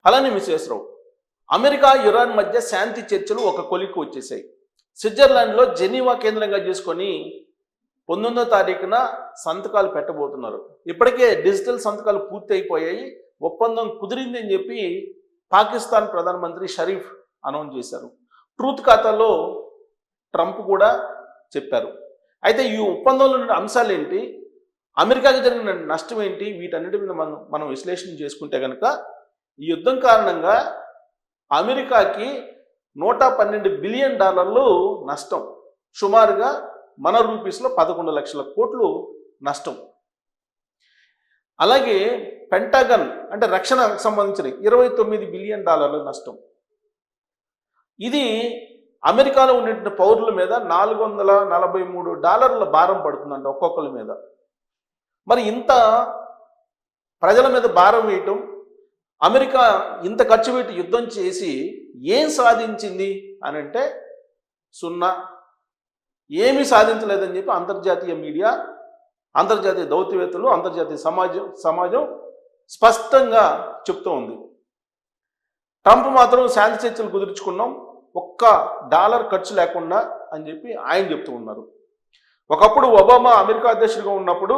అలానే Visweswara Rao, America Iran మధ్య శాంతి చర్చలు ఒక కొలిక్కి వచ్చేసాయి. స్విట్జర్లాండ్లో జెనీవా కేంద్రంగా చేసుకొని 19వ తారీఖున సంతకాలు పెట్టబోతున్నారు. ఇప్పటికే డిజిటల్ సంతకాలు పూర్తి అయిపోయాయి, ఒప్పందం కుదిరింది అని చెప్పి పాకిస్తాన్ ప్రధానమంత్రి షరీఫ్ అనౌన్స్ చేశారు. ట్రూత్ ఖాతాలో ట్రంప్ కూడా చెప్పారు. అయితే ఈ ఒప్పందంలో ఉన్న అంశాలు ఏంటి, అమెరికాకి జరిగిన నష్టం ఏంటి, వీటన్నిటి మీద మనం విశ్లేషణ చేసుకుంటే కనుక ఈ యుద్ధం కారణంగా అమెరికాకి $112 బిలియన్ నష్టం, సుమారుగా మన రూపీస్లో 11 లక్షల కోట్లు నష్టం. అలాగే పెంటాగన్ అంటే రక్షణకు సంబంధించిన $29 బిలియన్ నష్టం. ఇది అమెరికాలో ఉన్నటువంటి పౌరుల మీద $443 భారం పడుతుందంట ఒక్కొక్కరి మీద. మరి ఇంత ప్రజల మీద భారం వేయటం, అమెరికా ఇంత ఖర్చు పెట్టి యుద్ధం చేసి ఏం సాధించింది అని అంటే సున్నా, ఏమీ సాధించలేదని చెప్పి అంతర్జాతీయ మీడియా, అంతర్జాతీయ దౌత్యవేత్తలు, అంతర్జాతీయ సమాజం స్పష్టంగా చెప్తూ ఉంది. ట్రంప్ మాత్రం శాంతి చర్చలు కుదుర్చుకున్నాం, $1 ఖర్చు లేకుండా అని చెప్పి ఆయన చెప్తూ ఉన్నారు. ఒకప్పుడు ఒబామా అమెరికా అధ్యక్షుడిగా ఉన్నప్పుడు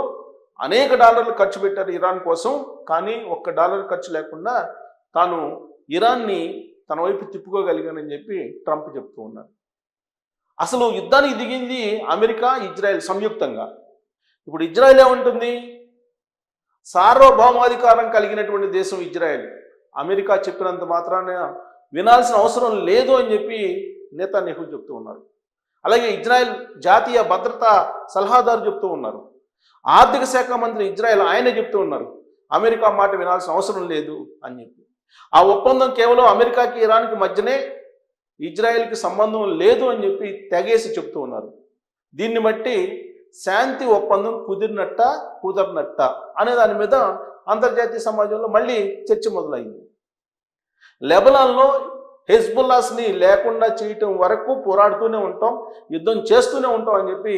అనేక డాలర్లు ఖర్చు పెట్టారు ఇరాన్ కోసం, కానీ $1 ఖర్చు లేకుండా తాను ఇరాన్ని తన వైపు తిప్పుకోగలిగానని చెప్పి ట్రంప్ చెప్తూ ఉన్నారు. అసలు యుద్ధానికి దిగింది అమెరికా, ఇజ్రాయెల్ సంయుక్తంగా. ఇప్పుడు ఇజ్రాయెల్ ఏమంటుంది, సార్వభౌమాధికారం కలిగినటువంటి దేశం ఇజ్రాయెల్, అమెరికా చెప్పినంత మాత్రాన వినాల్సిన అవసరం లేదు అని చెప్పి నెతన్యాహు చెప్తూ ఉన్నారు. అలాగే ఇజ్రాయెల్ జాతీయ భద్రతా సలహాదారు చెప్తూ ఉన్నారు. ఆర్థిక శాఖ మంత్రి ఇజ్రాయెల్ ఆయనే చెప్తూ ఉన్నారు, అమెరికా మాట వినాల్సిన అవసరం లేదు అని చెప్పి. ఆ ఒప్పందం కేవలం అమెరికాకి ఇరాన్కి మధ్యనే, ఇజ్రాయెల్కి సంబంధం లేదు అని చెప్పి తెగేసి చెప్తూ ఉన్నారు. దీన్ని బట్టి శాంతి ఒప్పందం కుదరనట్ట అనే దాని మీద అంతర్జాతీయ సమాజంలో మళ్ళీ చర్చ మొదలైంది. లెబనాన్లో హెజ్బుల్లాస్ని లేకుండా చేయటం వరకు పోరాడుతూనే ఉంటాం, యుద్ధం చేస్తూనే ఉంటాం అని చెప్పి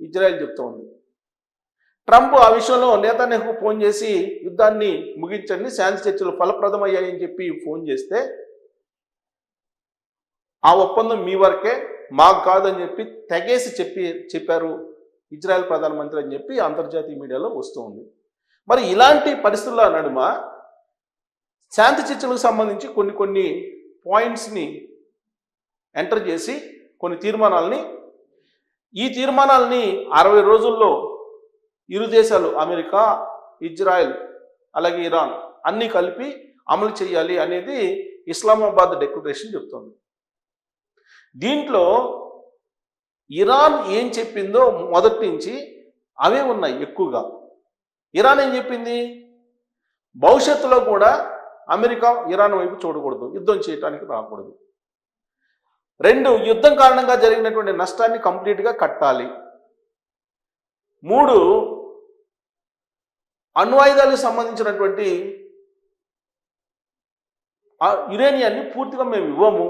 ఇజ్రాయెల్ చెప్తూ ఉంది. ట్రంప్ ఆ విషయంలో నెతన్యాహుకు ఫోన్ చేసి యుద్ధాన్ని ముగించండి, శాంతి చర్చలు ఫలప్రదమయ్యాయని చెప్పి ఫోన్ చేస్తే ఆ ఒప్పందం మీ వరకే, మాకు కాదని చెప్పి తెగేసి చెప్పారు ఇజ్రాయెల్ ప్రధానమంత్రి అని చెప్పి అంతర్జాతీయ మీడియాలో వస్తూ ఉంది. మరి ఇలాంటి పరిస్థితుల నడుమ శాంతి చర్చలకు సంబంధించి కొన్ని పాయింట్స్ని ఎంటర్ చేసి కొన్ని తీర్మానాలని, ఈ తీర్మానాలని 60 రోజుల్లో ఇరు దేశాలు అమెరికా, ఇజ్రాయెల్ అలాగే ఇరాన్ అన్నీ కలిపి అమలు చేయాలి అనేది ఇస్లామాబాద్ డిక్లరేషన్ చెప్తోంది. దీంట్లో ఇరాన్ ఏం చెప్పిందో మొదటి నుంచి అవే ఉన్నాయి ఎక్కువగా. ఇరాన్ ఏం చెప్పింది, భవిష్యత్తులో కూడా అమెరికా ఇరాన్ వైపు చూడకూడదు, యుద్ధం చేయడానికి రాకూడదు. 2, యుద్ధం కారణంగా జరిగినటువంటి నష్టాన్ని కంప్లీట్గా కట్టాలి. 3, అణ్వాయుధాలకు సంబంధించినటువంటి యురేనియాన్ని పూర్తిగా మేము ఇవ్వము,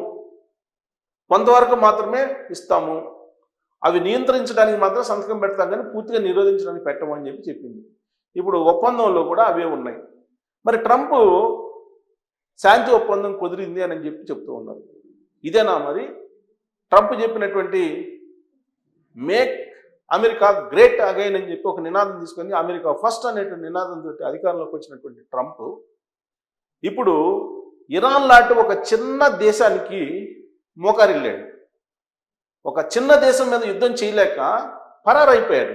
కొంతవరకు మాత్రమే ఇస్తాము, అవి నియంత్రించడానికి మాత్రం సంతకం పెడతాం కానీ పూర్తిగా నిరోధించడానికి పెట్టము అని చెప్పి చెప్పింది. ఇప్పుడు ఒప్పందంలో కూడా అవే ఉన్నాయి. మరి ట్రంప్ శాంతి ఒప్పందం కుదిరింది అని చెప్పి చెప్తూ ఉన్నారు. ఇదేనా మరి ట్రంప్ చెప్పినటువంటి మేక్ అమెరికా గ్రేట్ అగైన్ అని చెప్పి ఒక నినాదం తీసుకొని అమెరికా ఫస్ట్ అనేటువంటి నినాదంతో అధికారంలోకి వచ్చినటువంటి ట్రంప్ ఇప్పుడు ఇరాన్ లాంటి ఒక చిన్న దేశానికి మోకారిల్లాడు. ఒక చిన్న దేశం మీద యుద్ధం చేయలేక పరారైపోయాడు.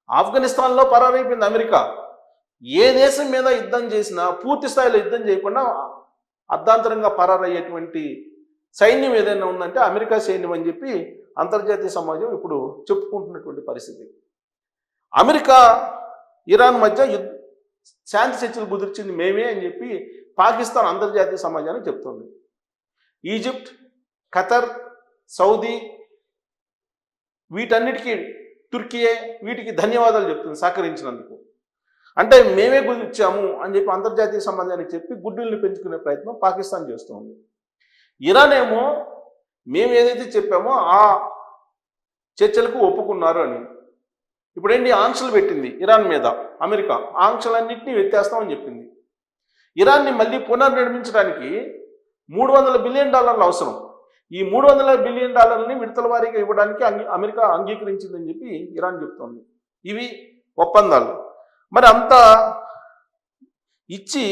ఆఫ్ఘనిస్తాన్లో పరారైపోయింది అమెరికా. ఏ దేశం మీద యుద్ధం చేసినా పూర్తి స్థాయిలో యుద్ధం చేయకుండా అర్ధాంతరంగా పరారయ్యేటువంటి సైన్యం ఏదైనా ఉందంటే అమెరికా సైన్యం అని చెప్పి అంతర్జాతీయ సమాజం ఇప్పుడు చెప్పుకుంటున్నటువంటి పరిస్థితి. అమెరికా ఇరాన్ మధ్య శాంతి చర్చలు కుదిర్చింది మేమే అని చెప్పి పాకిస్తాన్ అంతర్జాతీయ సమాజానికి చెప్తుంది. ఈజిప్ట్, ఖతర్, సౌదీ వీటన్నిటికీ తుర్కీయే వీటికి ధన్యవాదాలు చెప్తుంది సహకరించినందుకు. అంటే మేమే కుదిర్చాము అని చెప్పి అంతర్జాతీయ సమాజానికి చెప్పి గుడ్డుల్ని పెంచుకునే ప్రయత్నం పాకిస్తాన్ చేస్తుంది. ఇరాన్ ఏమో మేము ఏదైతే చెప్పామో ఆ చర్చలకు ఒప్పుకున్నారు అని. ఇప్పుడేంటి ఆంక్షలు పెట్టింది ఇరాన్ మీద అమెరికా, ఆంక్షలన్నింటినీ ఎత్తేస్తామని చెప్పింది. ఇరాన్ని మళ్ళీ పునర్నిర్మించడానికి $300 బిలియన్ అవసరం. ఈ $300 బిలియన్ విడతల వారీగా ఇవ్వడానికి అమెరికా అంగీకరించిందని చెప్పి ఇరాన్ చెప్తోంది. ఇవి ఒప్పందాలు. మరి అంత ఇచ్చి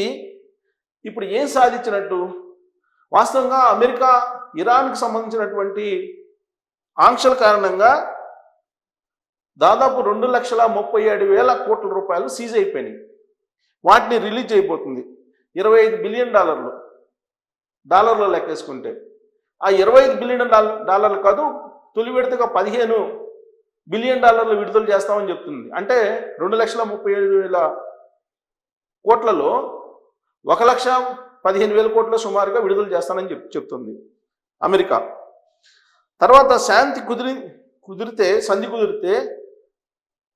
ఇప్పుడు ఏం సాధించినట్టు? వాస్తవంగా అమెరికా ఇరాన్కి సంబంధించినటువంటి ఆంక్షల కారణంగా దాదాపు 2,37,000 కోట్ల రూపాయలు సీజ్ అయిపోయినాయి. వాటిని రిలీజ్ అయిపోతుంది. $25 బిలియన్ డాలర్లో లెక్కేసుకుంటే ఆ $25 బిలియన్ కాదు, తొలి విడతగా $15 బిలియన్ విడుదల చేస్తామని చెప్తుంది. అంటే 2,37,000 కోట్లలో 1,15,000 కోట్ల సుమారుగా విడుదల చేస్తానని చెప్తుంది అమెరికా. తర్వాత సంధి కుదిరితే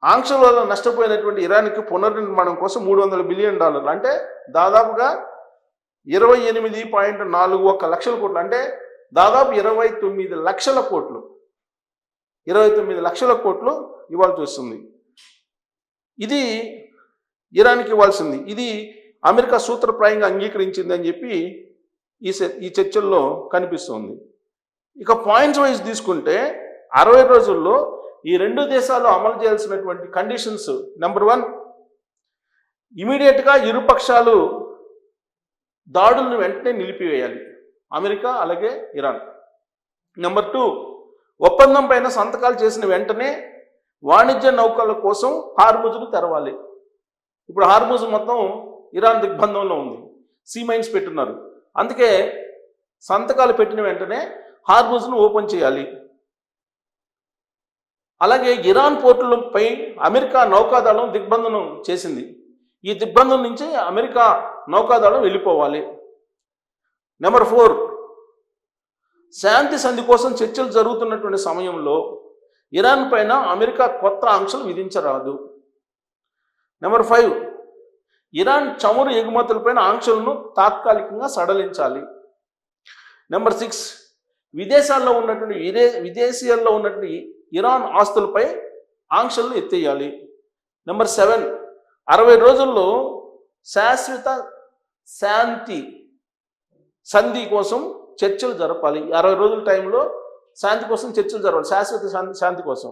ఆంక్షల వల్ల నష్టపోయినటువంటి ఇరాన్కి పునర్నిర్మాణం కోసం $300 బిలియన్, అంటే దాదాపుగా 28.41 లక్షల కోట్లు, అంటే దాదాపు 29 లక్షల కోట్లు 29 లక్షల కోట్లు ఇవ్వాల్సి వస్తుంది. ఇది ఇరాన్కి ఇవ్వాల్సింది. ఇది అమెరికా సూత్రప్రాయంగా అంగీకరించింది అని చెప్పి ఈ చర్చల్లో కనిపిస్తుంది. ఇక పాయింట్స్ వైజ్ తీసుకుంటే 60 రోజుల్లో ఈ రెండు దేశాలు అమలు చేయాల్సినటువంటి కండిషన్స్: నెంబర్ 1, ఇమీడియట్గా ఇరుపక్షాలు దాడులను వెంటనే నిలిపివేయాలి, అమెరికా అలాగే ఇరాన్. నెంబర్ 2, ఒప్పందం పైన సంతకాలు చేసిన వెంటనే వాణిజ్య నౌకల కోసం హార్ముజ్ను తెరవాలి. ఇప్పుడు హార్ముజ్ మొత్తం ఇరాన్ దిగ్బంధంలో ఉంది, సీ మైన్స్ పెట్టున్నారు. అందుకే సంతకాలు పెట్టిన వెంటనే హార్ముజ్ను ఓపెన్ చేయాలి. అలాగే ఇరాన్ పోర్టులపై అమెరికా నౌకాదళం దిగ్బంధనం చేసింది. ఈ దిగ్బంధం నుంచి అమెరికా నౌకాదళం వెళ్ళిపోవాలి. నెంబర్ 4, శాంతి సంధి కోసం చర్చలు జరుగుతున్నటువంటి సమయంలో ఇరాన్ పైన అమెరికా కొత్త ఆంక్షలు విధించరాదు. నెంబర్ 5, ఇరాన్ చమురు ఎగుమతులపైన ఆంక్షలను తాత్కాలికంగా సడలించాలి. నెంబర్ 6, విదేశీయాల్లో ఉన్నటువంటి ఇరాన్ ఆస్తులపై ఆంక్షలను ఎత్తేయాలి. నెంబర్ 7, 60 రోజుల్లో శాశ్వత శాంతి సంధి కోసం చర్చలు జరపాలి. 60 రోజుల టైంలో శాంతి కోసం చర్చలు జరపాలి, శాశ్వత శాంతి కోసం.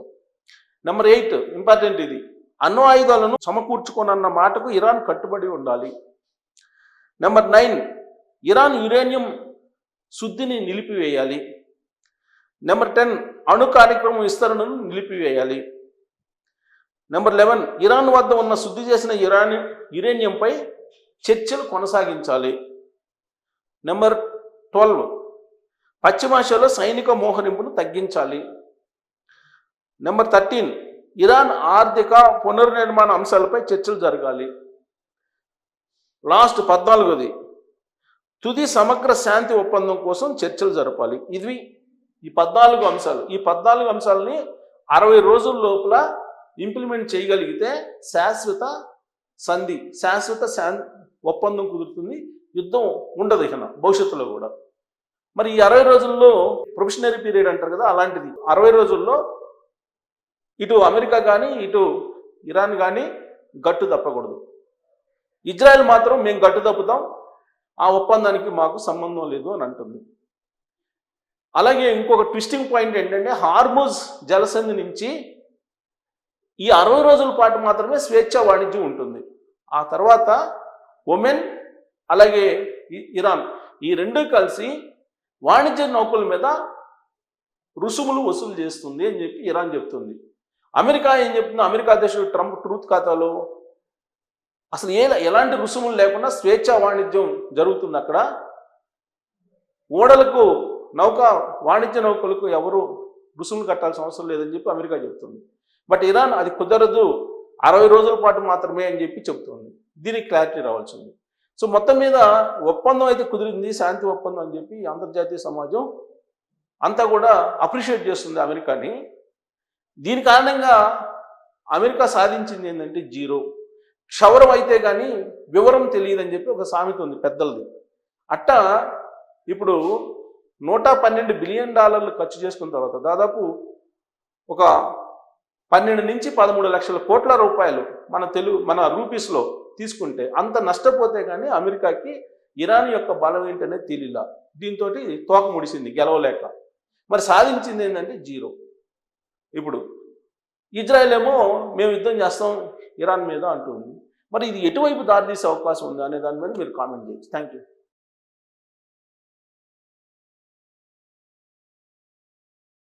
నెంబర్ 8, ఇంపార్టెంట్ ఇది, అణు ఆయుధాలను సమకూర్చుకోనన్న మాటకు ఇరాన్ కట్టుబడి ఉండాలి. నెంబర్ 9, ఇరాన్ యురేనియం శుద్ధిని నిలిపివేయాలి. నెంబర్ 10, అణు కార్యక్రమం విస్తరణను నిలిపివేయాలి. నెంబర్ 11, ఇరాన్ వద్ద ఉన్న శుద్ధి చేసిన యురేనియంపై చర్చలు కొనసాగించాలి. నెంబర్ 12, పశ్చిమాసియాలో సైనిక మోహరింపును తగ్గించాలి. నెంబర్ 13, ఇరాన్ ఆర్థిక పునర్నిర్మాణ అంశాలపై చర్చలు జరగాలి. లాస్ట్ 14ది, తుది సమగ్ర శాంతి ఒప్పందం కోసం చర్చలు జరపాలి. ఇది ఈ 14 అంశాలు. ఈ 14 అంశాలని 60 రోజుల లోపల ఇంప్లిమెంట్ చేయగలిగితే శాశ్వత ఒప్పందం కుదురుతుంది, యుద్ధం ఉండదు ఇక భవిష్యత్తులో కూడా. మరి ఈ 60 రోజుల్లో ప్రొబేషనరీ పీరియడ్ అంటారు కదా, అలాంటిది 60 రోజుల్లో ఇటు అమెరికా కానీ ఇటు ఇరాన్ కానీ గట్టు తప్పకూడదు. ఇజ్రాయెల్ మాత్రం మేము గట్టు తప్పుతాం, ఆ ఒప్పందానికి మాకు సంబంధం లేదు అని అంటుంది. అలాగే ఇంకొక ట్విస్టింగ్ పాయింట్ ఏంటంటే, హార్ముజ్ జలసంధి నుంచి ఈ 60 రోజుల పాటు మాత్రమే స్వేచ్ఛా వాణిజ్యం ఉంటుంది. ఆ తర్వాత ఒమెన్ అలాగే ఇరాన్ ఈ రెండు కలిసి వాణిజ్య నౌకల మీద రుసుములు వసూలు చేస్తుంది అని చెప్పి ఇరాన్ చెప్తుంది. అమెరికా ఏం చెప్తుంది? అమెరికా అధ్యక్షుడు ట్రంప్ ట్రూత్ ఖాతాలో అసలు ఎలాంటి రుసుములు లేకుండా స్వేచ్ఛా వాణిజ్యం జరుగుతుంది. అక్కడ ఓడలకు వాణిజ్య నౌకలకు ఎవరు రుసుములు కట్టాల్సిన అవసరం లేదని చెప్పి అమెరికా చెప్తుంది. బట్ ఇరాన్ అది కుదరదు, 60 రోజుల పాటు మాత్రమే అని చెప్పి చెప్తుంది. దీనికి క్లారిటీ రావాల్సింది. సో మొత్తం మీద ఒప్పందం అయితే కుదిరింది, శాంతి ఒప్పందం అని చెప్పి అంతర్జాతీయ సమాజం అంతా కూడా అప్రిషియేట్ చేస్తుంది అమెరికాని. దీని కారణంగా అమెరికా సాధించింది ఏంటంటే 0. క్షవరం అయితే కానీ వివరం తెలియదని చెప్పి ఒక సామెత ఉంది పెద్దలది. అట్టా ఇప్పుడు $112 బిలియన్ ఖర్చు చేసుకున్న తర్వాత దాదాపు ఒక 12 నుంచి 13 లక్షల కోట్ల రూపాయలు మన రూపీస్లో తీసుకుంటే అంత నష్టపోతే కానీ అమెరికాకి ఇరాన్ యొక్క బలం ఏంటనేది తెలియలా. దీంతో తోక ముడిసింది గెలవలేక. మరి సాధించింది ఏంటంటే జీరో. ఇప్పుడు ఇజ్రాయెల్ ఏమో మేము యుద్ధం చేస్తాం ఇరాన్ మీద అంటుంది. మరి ఇది ఎటువైపు దారితీసే అవకాశం ఉంది అనే దాని మీద మీరు కామెంట్ చేయొచ్చు. Thank you.